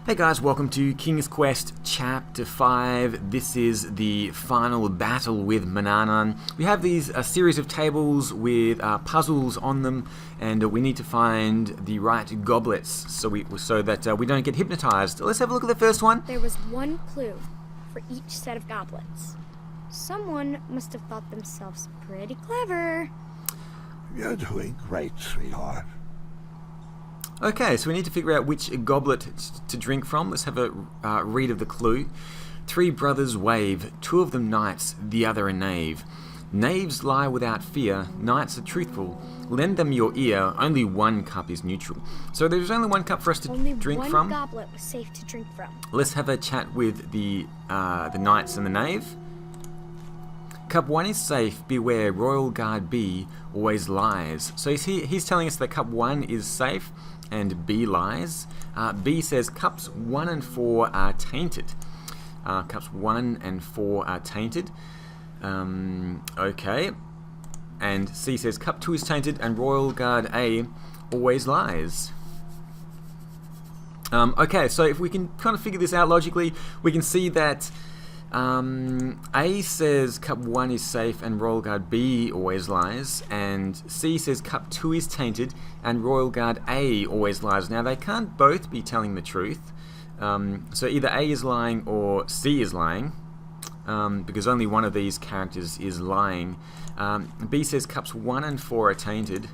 Hey guys, welcome to King's Quest Chapter 5. This is the final battle with Manannan. We have these a series of tables with puzzles on them, and we need to find the right goblets so that we don't get hypnotized. Let's have a look at the first one. There was one clue for each set of goblets. Someone must have thought themselves pretty clever. You're doing great, sweetheart. Okay, so we need to figure out which goblet to drink from. Let's have a read of the clue. 3 brothers wave, 2 of them knights, the other a knave. Knaves lie without fear, knights are truthful. Lend them your ear, only one cup is neutral. So there's only one cup for us to drink from. Only one goblet was safe to drink from. Let's have a chat with the knights and the knave. Cup 1 is safe, beware, royal guard B always lies. So he's telling us that cup 1 is safe and B lies. B says cups 1 and 4 are tainted. Cups 1 and 4 are tainted. Okay. And C says cup 2 is tainted and royal guard A always lies. Okay, so if we can kind of figure this out logically, we can see that A says cup 1 is safe and royal guard B always lies, and C says cup 2 is tainted and royal guard A always lies. Now they can't both be telling the truth, so either A is lying or C is lying, because only one of these characters is lying. B says cups 1 and 4 are tainted.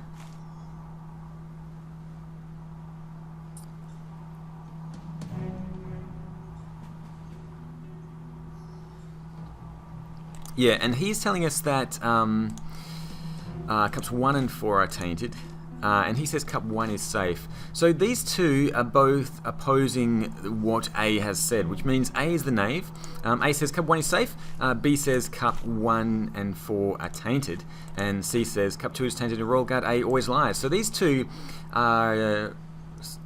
Yeah, and he's telling us that cups 1 and 4 are tainted, and he says cup 1 is safe. So these two are both opposing what A has said, which means A is the knave. A says cup 1 is safe, B says cup 1 and 4 are tainted, and C says cup 2 is tainted and royal guard A always lies. So these two are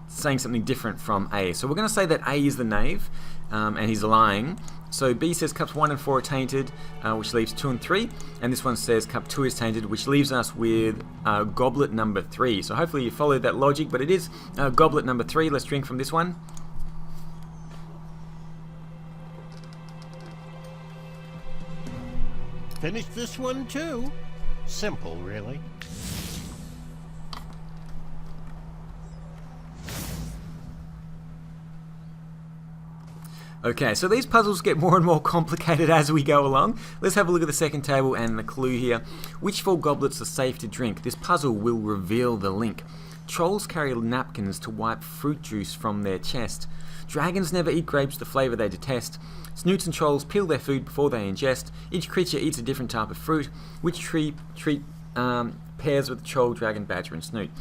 saying something different from A. So we're going to say that A is the knave, and he's lying. So B says cups 1 and 4 are tainted, which leaves 2 and 3, and this one says cup 2 is tainted, which leaves us with goblet number 3. So hopefully you followed that logic, but it is goblet number 3. Let's drink from this one. Finish this one too. Simple, really. Okay, so these puzzles get more and more complicated as we go along. Let's have a look at the second table and the clue here. Which 4 goblets are safe to drink? This puzzle will reveal the link. Trolls carry napkins to wipe fruit juice from their chest. Dragons never eat grapes, the flavour they detest. Snoots and trolls peel their food before they ingest. Each creature eats a different type of fruit. Which treat pairs with the troll, dragon, badger and snoot?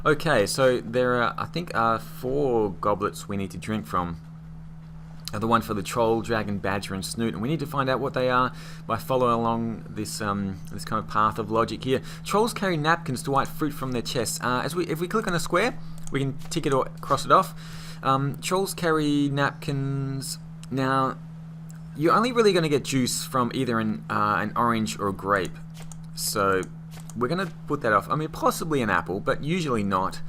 Okay, so there are, I think, 4 goblets we need to drink from. The one for the troll, dragon, badger, and snoot, and we need to find out what they are by following along this this kind of path of logic here. Trolls carry napkins to wipe fruit from their chests. If we click on a square, we can tick it or cross it off. Trolls carry napkins. Now, you're only really going to get juice from either an orange or a grape, so we're going to put that off. I mean, possibly an apple, but usually not.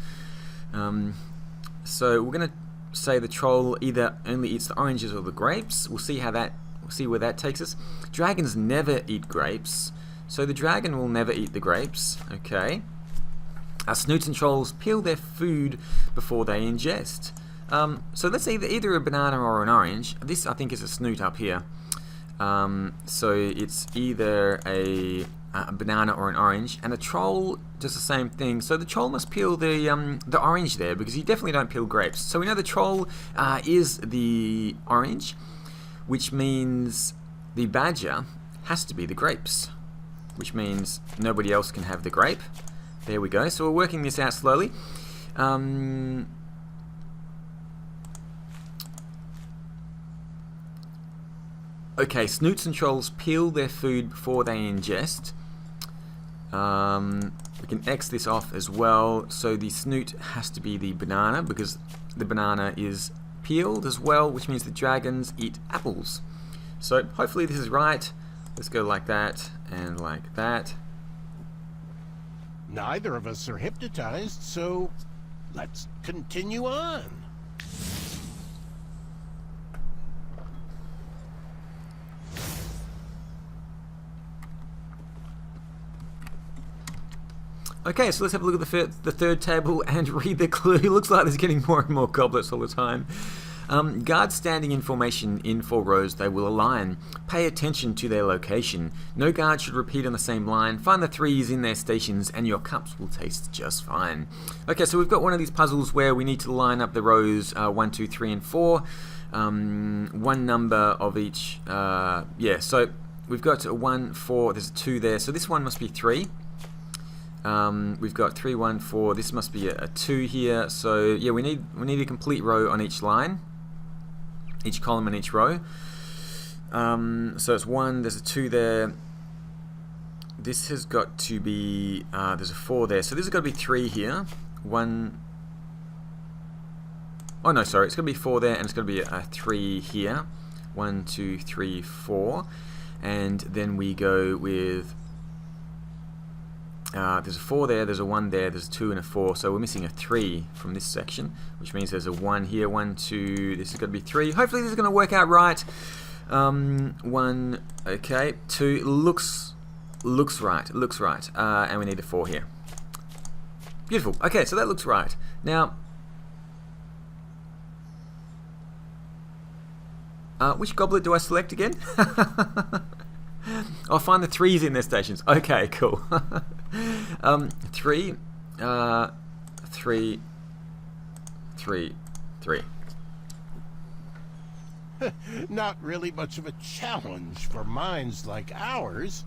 So we're going to say the troll either only eats the oranges or the grapes. We'll see where that takes us. Dragons never eat grapes, so the dragon will never eat the grapes. Okay. Snoots and trolls peel their food before they ingest. So let's say either a banana or an orange. This I think is a snoot up here. So it's either a banana or an orange, and a troll does the same thing. So the troll must peel the orange there, because you definitely don't peel grapes. So we know the troll is the orange, which means the badger has to be the grapes, which means nobody else can have the grape. There we go. So we're working this out slowly. Okay, snoots and trolls peel their food before they ingest. We can X this off as well. So the snoot has to be the banana, because the banana is peeled as well, which means the dragons eat apples. So hopefully this is right. Let's go like that and like that. Neither of us are hypnotized, so let's continue on. Okay, so let's have a look at the third table and read the clue. It looks like there's getting more and more goblets all the time. Guards standing in formation in 4 rows, they will align. Pay attention to their location. No guard should repeat on the same line. Find the 3s in their stations and your cups will taste just fine. Okay, so we've got one of these puzzles where we need to line up the rows 1, 2, 3, and 4. One number of each. Yeah, so we've got 1, 4, there's a 2 there. So this one must be 3. We've got 3, 1, 4. This must be a 2 here. So yeah, we need a complete row on each line. Each column and each row. So it's 1, there's a 2 there. This has got to be, there's a 4 there. So this has got to be 3 here. 1, oh no, sorry, it's going to be 4 there and it's going to be a 3 here. 1, 2, 3, 4. And then we go with, there's a 4 there, there's a 1 there, there's a 2 and a 4, so we're missing a 3 from this section, which means there's a 1 here, 1, 2, this is going to be 3. Hopefully this is going to work out right. 1, okay, 2, looks right, and we need a 4 here. Beautiful. Okay, so that looks right. Now, which goblet do I select again? I'll find the 3s in their stations. Okay, cool. 3, 3, 3, 3. Not really much of a challenge for minds like ours.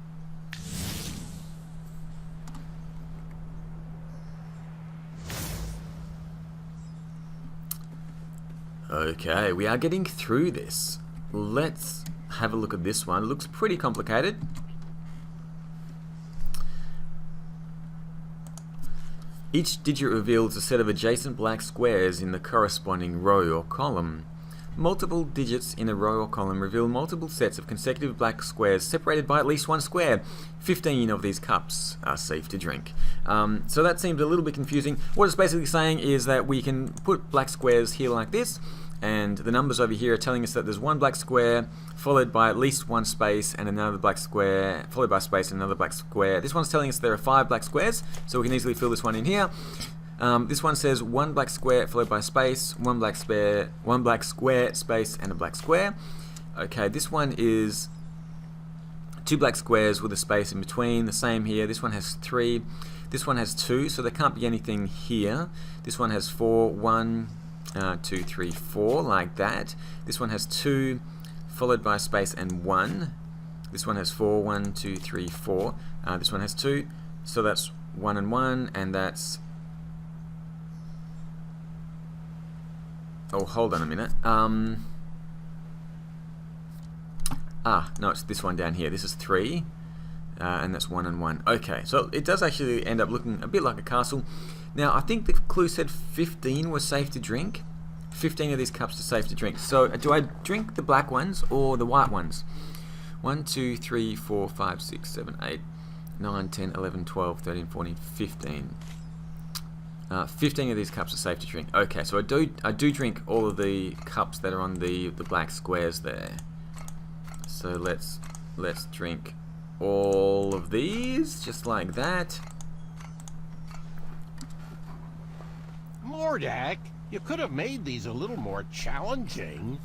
Okay, we are getting through this. Let's have a look at this one. It looks pretty complicated. Each digit reveals a set of adjacent black squares in the corresponding row or column. Multiple digits in a row or column reveal multiple sets of consecutive black squares separated by at least 1 square. 15 of these cups are safe to drink. So that seemed a little bit confusing. What it's basically saying is that we can put black squares here like this, and the numbers over here are telling us that there's 1 black square followed by at least 1 space and another black square followed by a space and another black square. This one's telling us there are 5 black squares, so we can easily fill this one in here. This one says 1 black square followed by a space, 1 black square, space, and a black square. Okay, this one is 2 black squares with a space in between. The same here. This one has 3. This one has 2, so there can't be anything here. This one has 4, 1, 2, 3, 4, like that. This one has 2 followed by a space and 1. This one has 4, 1, 2, 3, 4. This one has 2, so that's 1 and 1, and that's... Oh, hold on a minute. No, it's this one down here. This is 3, and that's 1 and 1. Okay, so it does actually end up looking a bit like a castle. Now, I think the clue said 15 was safe to drink. 15 of these cups are safe to drink. So, do I drink the black ones or the white ones? 1, 2, 3, 4, 5, 6, 7, 8, 9, 10, 11, 12, 13, 14, 15. 15 of these cups are safe to drink. Okay, so I do drink all of the cups that are on the black squares there. So let's drink all of these, just like that. Mordak, you could have made these a little more challenging.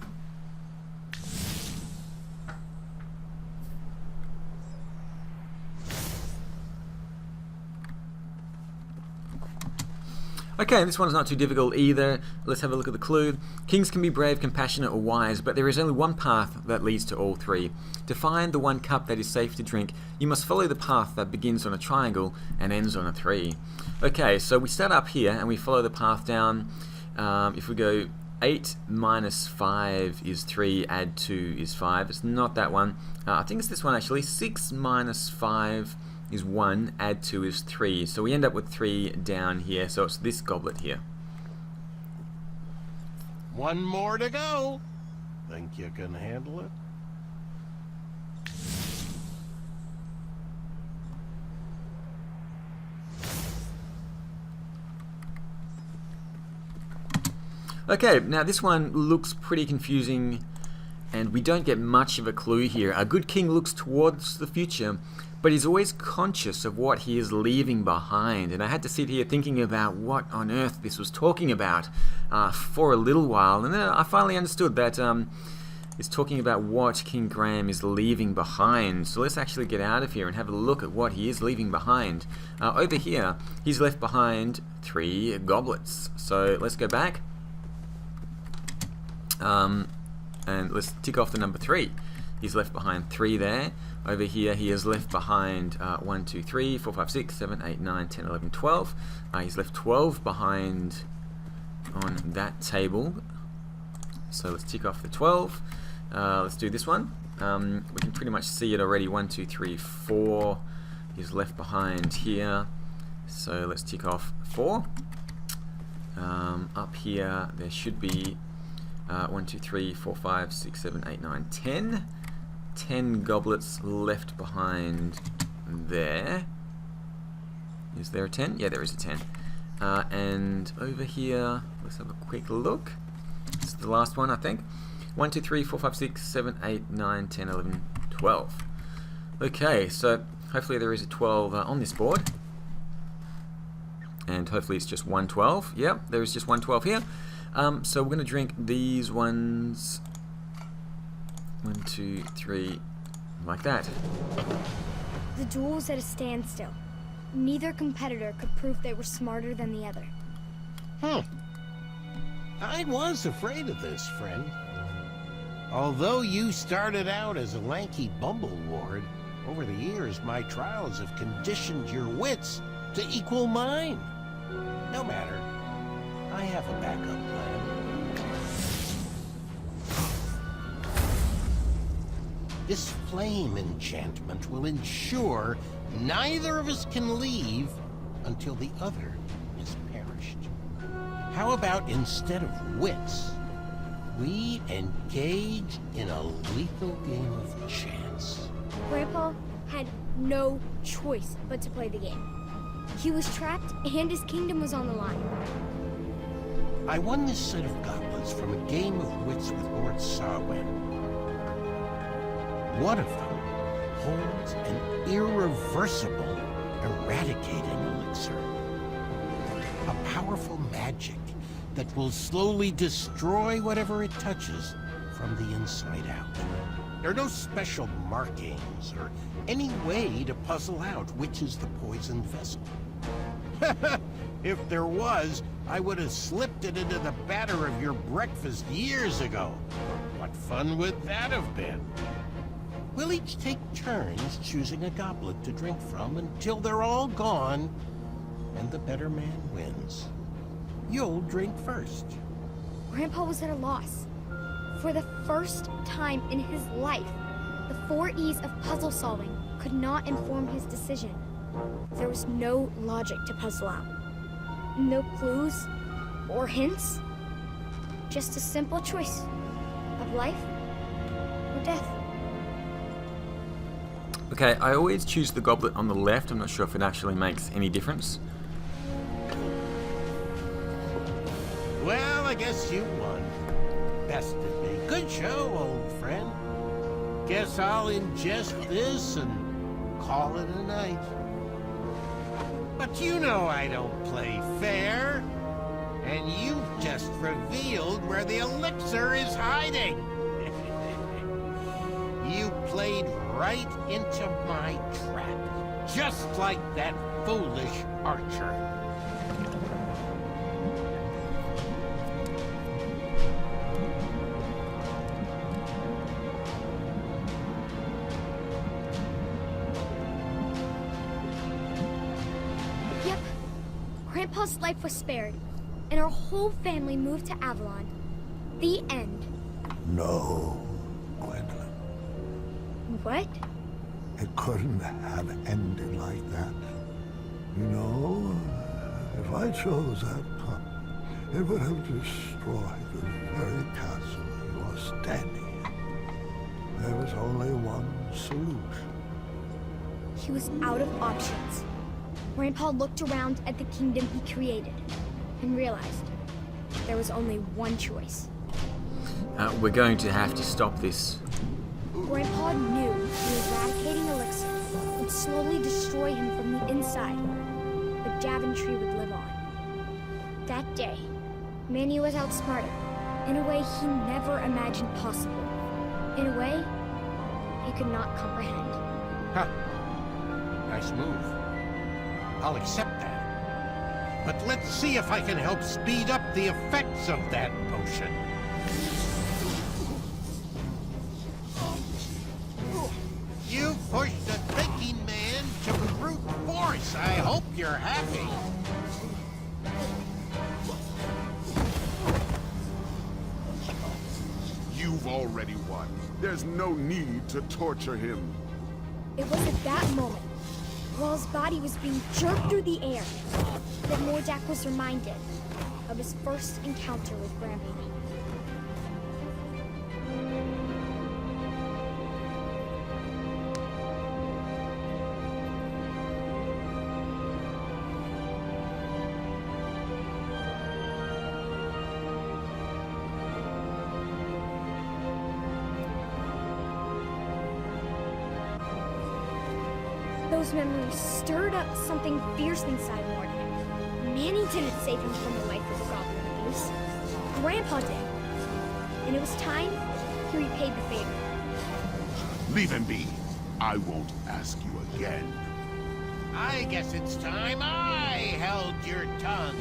Okay, this one's not too difficult either. Let's have a look at the clue. Kings can be brave, compassionate, or wise, but there is only one path that leads to all 3. To find the 1 cup that is safe to drink, you must follow the path that begins on a triangle and ends on a 3. Okay, so we start up here and we follow the path down. If we go 8 minus 5 is 3, add 2 is 5. It's not that one. I think it's this one actually. 6 minus 5 is 1, add 2 is 3. So we end up with 3 down here. So it's this goblet here. 1 more to go. Think you can handle it? Okay, now this one looks pretty confusing And we don't get much of a clue here. A good king looks towards the future, but he's always conscious of what he is leaving behind. And I had to sit here thinking about what on earth this was talking about for a little while. And then I finally understood that it's talking about what King Graham is leaving behind. So let's actually get out of here and have a look at what he is leaving behind. Over here, he's left behind 3 goblets. So let's go back. And let's tick off the number 3. He's left behind 3 there. Over here, he has left behind 1, 2, 3, 4, 5, 6, 7, 8, 9, 10, 11, 12. He's left 12 behind on that table. So let's tick off the 12. Let's do this one. We can pretty much see it already. 1, 2, 3, 4. He's left behind here. So let's tick off 4. Up here, there should be 1, 2, 3, 4, 5, 6, 7, 8, 9, 10. 10 goblets left behind there. Is there a 10? Yeah, there is a 10. And over here, let's have a quick look. This is the last one, I think. 1, 2, 3, 4, 5, 6, 7, 8, 9, 10, 11, 12. Okay, so hopefully there is a 12 on this board. And hopefully it's just 1 12. Yep, there is just 1 12 here. So we're going to drink these ones. 1, 2, 3, like that. The duel was at a standstill. Neither competitor could prove they were smarter than the other. I was afraid of this, friend. Although you started out as a lanky bumbleward, over the years my trials have conditioned your wits to equal mine. No matter. I have a backup plan. This flame enchantment will ensure neither of us can leave until the other is perished. How about instead of wits, we engage in a lethal game of chance? Grandpa had no choice but to play the game. He was trapped and his kingdom was on the line. I won this set of goblets from a game of wits with Lord Sarwen. One of them holds an irreversible eradicating elixir. A powerful magic that will slowly destroy whatever it touches from the inside out. There are no special markings or any way to puzzle out which is the poisoned vessel. If there was, I would have slipped it into the batter of your breakfast years ago. What fun would that have been? We'll each take turns choosing a goblet to drink from until they're all gone, and the better man wins. You'll drink first. Grandpa was at a loss. For the first time in his life, the 4 E's of puzzle solving could not inform his decision. There was no logic to puzzle out. No clues or hints. Just a simple choice of life or death. Okay, I always choose the goblet on the left. I'm not sure if it actually makes any difference. Well, I guess you won. Bested me. Good show, old friend. Guess I'll ingest this and call it a night. But you know I don't play fair. And you've just revealed where the elixir is hiding. You played right into my trap, just like that foolish archer. Yep. Grandpa's life was spared, and our whole family moved to Avalon. The end. No, Gwendolyn. What? It couldn't have ended like that. You know, if I chose that path, it would have destroyed the very castle you are standing in. There was only one solution. He was out of options. Grandpa looked around at the kingdom he created and realized there was only one choice. We're going to have to stop this. Grandpa knew the eradicating elixir would slowly destroy him from the inside, but Daventry would live on. That day, Manny was outsmarted in a way he never imagined possible. In a way he could not comprehend. Huh. Nice move. I'll accept that. But let's see if I can help speed up the effects of that potion. You pushed the thinking man to brute force. I hope you're happy. You've already won. There's no need to torture him. It was at that moment, while his body was being jerked through the air, that Mordak was reminded of his first encounter with Grandpa. Those memories stirred up something fierce inside Mordak. Manny didn't save him from a life of goblin abuse. Grandpa did. And it was time he repaid the favor. Leave him be. I won't ask you again. I guess it's time I held your tongue.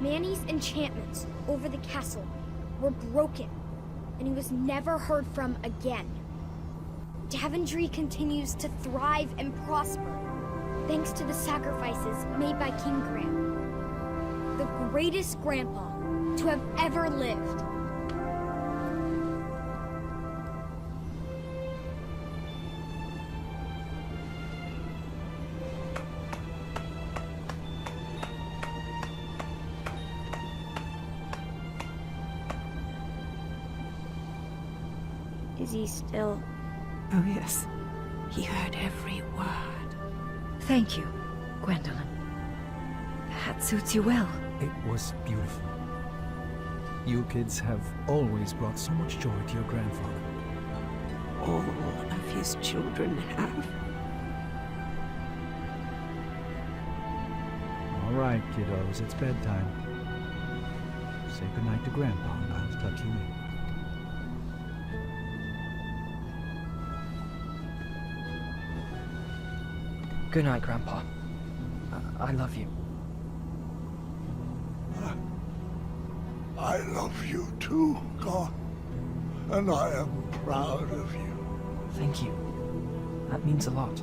Manny's enchantments over the castle were broken, and he was never heard from again. Daventry continues to thrive and prosper, thanks to the sacrifices made by King Graham, the greatest grandpa to have ever lived. Is he still? Oh, yes. He heard every word. Thank you, Gwendolyn. The hat suits you well. It was beautiful. You kids have always brought so much joy to your grandfather. All of his children have. All right, kiddos, it's bedtime. Say goodnight to Grandpa, and I'll tuck you in. Good night, Grandpa. I love you. I love you too, God. And I am proud of you. Thank you. That means a lot.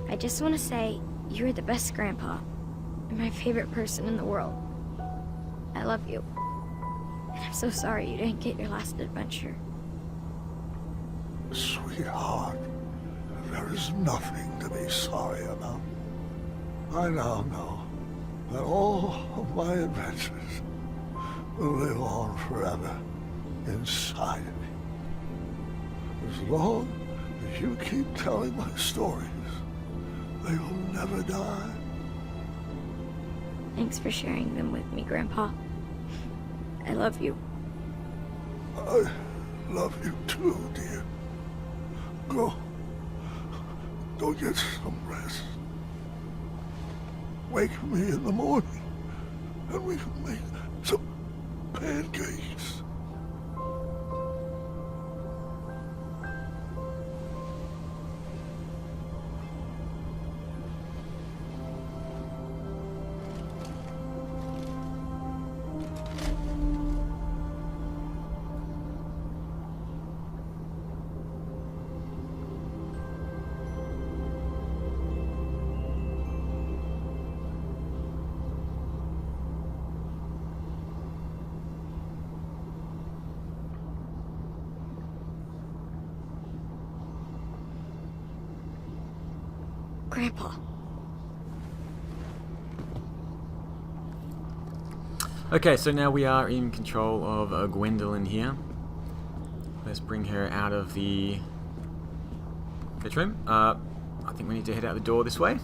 I just want to say, you're the best grandpa, and my favorite person in the world. I love you. And I'm so sorry you didn't get your last adventure. Sweetheart, there is nothing to be sorry about. I now know that all of my adventures will live on forever inside of me. As long as you keep telling my stories, they will never die. Thanks for sharing them with me, Grandpa. I love you. love you too, dear. Go. Go get some rest. Wake me in the morning, and we can make some pancakes. Grandpa. Okay, so now we are in control of Gwendolyn here. Let's bring her out of the bedroom. I think we need to head out the door this way.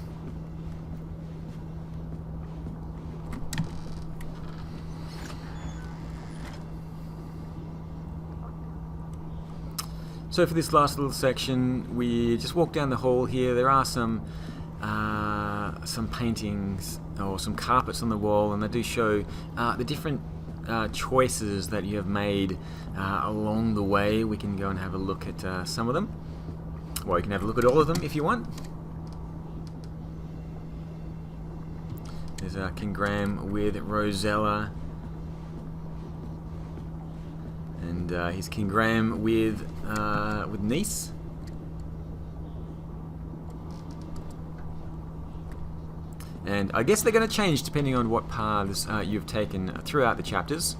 So for this last little section, we just walk down the hall here. There are some paintings or some carpets on the wall, and they do show the different choices that you have made along the way. We can go and have a look at some of them. Well, you can have a look at all of them if you want. There's King Graham with Rosella. And here's King Graham with Niece. And I guess they're going to change depending on what paths you've taken throughout the chapters.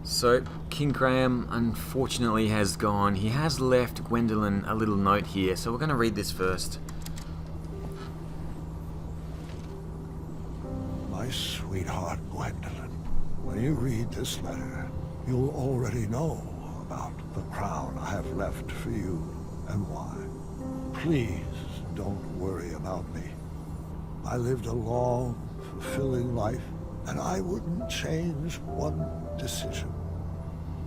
So, King Graham unfortunately has gone. He has left Gwendolyn a little note here, so we're going to read this first. My sweetheart Gwendolyn, when you read this letter, you'll already know about the crown I have left for you and why. Please don't worry about me. I lived a long, fulfilling life, and I wouldn't change one decision.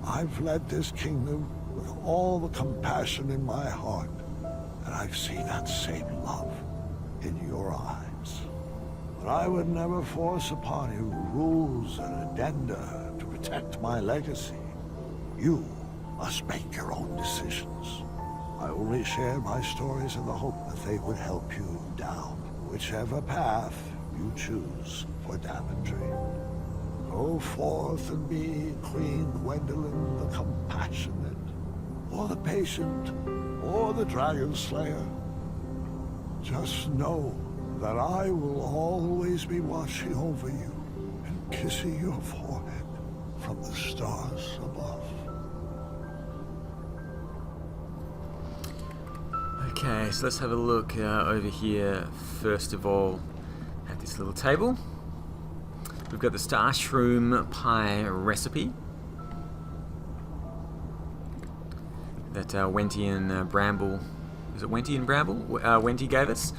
I've led this kingdom with all the compassion in my heart, and I've seen that same love in your eyes. But I would never force upon you rules and addenda to protect my legacy. You must make your own decisions. I only share my stories in the hope that they would help you down whichever path you choose for Daventry. Go forth and be Queen Gwendolyn the Compassionate, or the Patient, or the Dragon Slayer. Just know that I will always be watching over you and kissing your forehead from the stars above. Okay, so let's have a look over here first of all at this little table. We've got the Starshroom Pie recipe that Wenty and Bramble, is it Wenty and Bramble? Wenty gave us.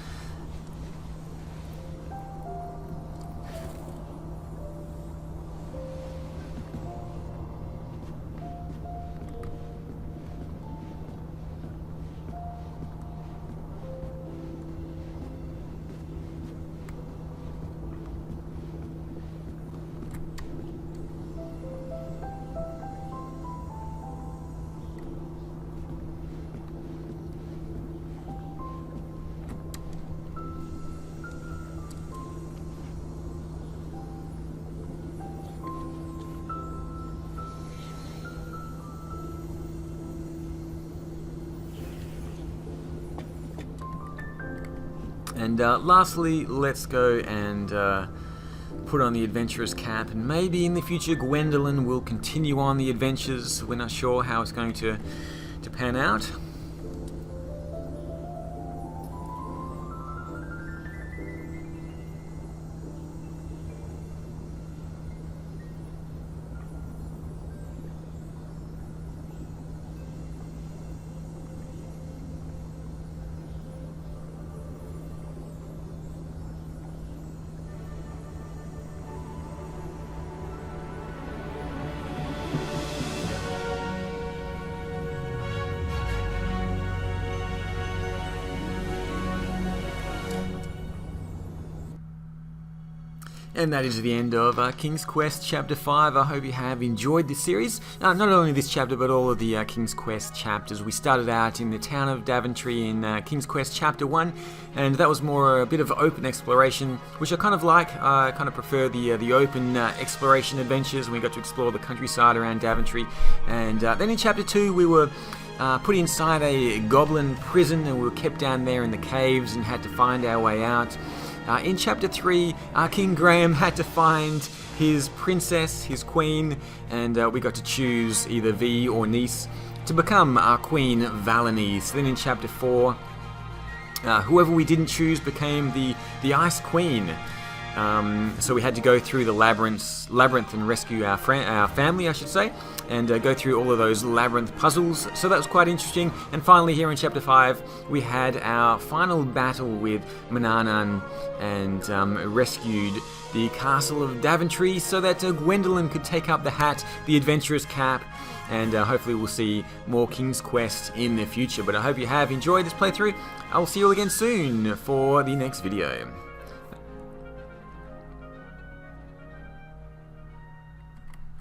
And lastly, let's go and put on the adventurer's cap, and maybe in the future Gwendolyn will continue on the adventures. We're not sure how it's going to pan out. And that is the end of King's Quest Chapter 5. I hope you have enjoyed this series. Not only this chapter, but all of the King's Quest chapters. We started out in the town of Daventry in King's Quest Chapter 1, and that was more a bit of open exploration, which I kind of like. I kind of prefer the open exploration adventures. We got to explore the countryside around Daventry. And then in Chapter 2, we were put inside a goblin prison, and we were kept down there in the caves and had to find our way out. In Chapter 3, King Graham had to find his princess, his queen, and we got to choose either Vi or Nis to become our Queen Valanice. Then in Chapter 4, whoever we didn't choose became the Ice Queen. So we had to go through the labyrinth and rescue our family, I should say, and go through all of those labyrinth puzzles. So that was quite interesting. And finally, here in Chapter 5, we had our final battle with Manannan and rescued the castle of Daventry so that Gwendolyn could take up the hat, the adventurer's cap, and hopefully we'll see more King's Quest in the future. But I hope you have enjoyed this playthrough. I will see you all again soon for the next video.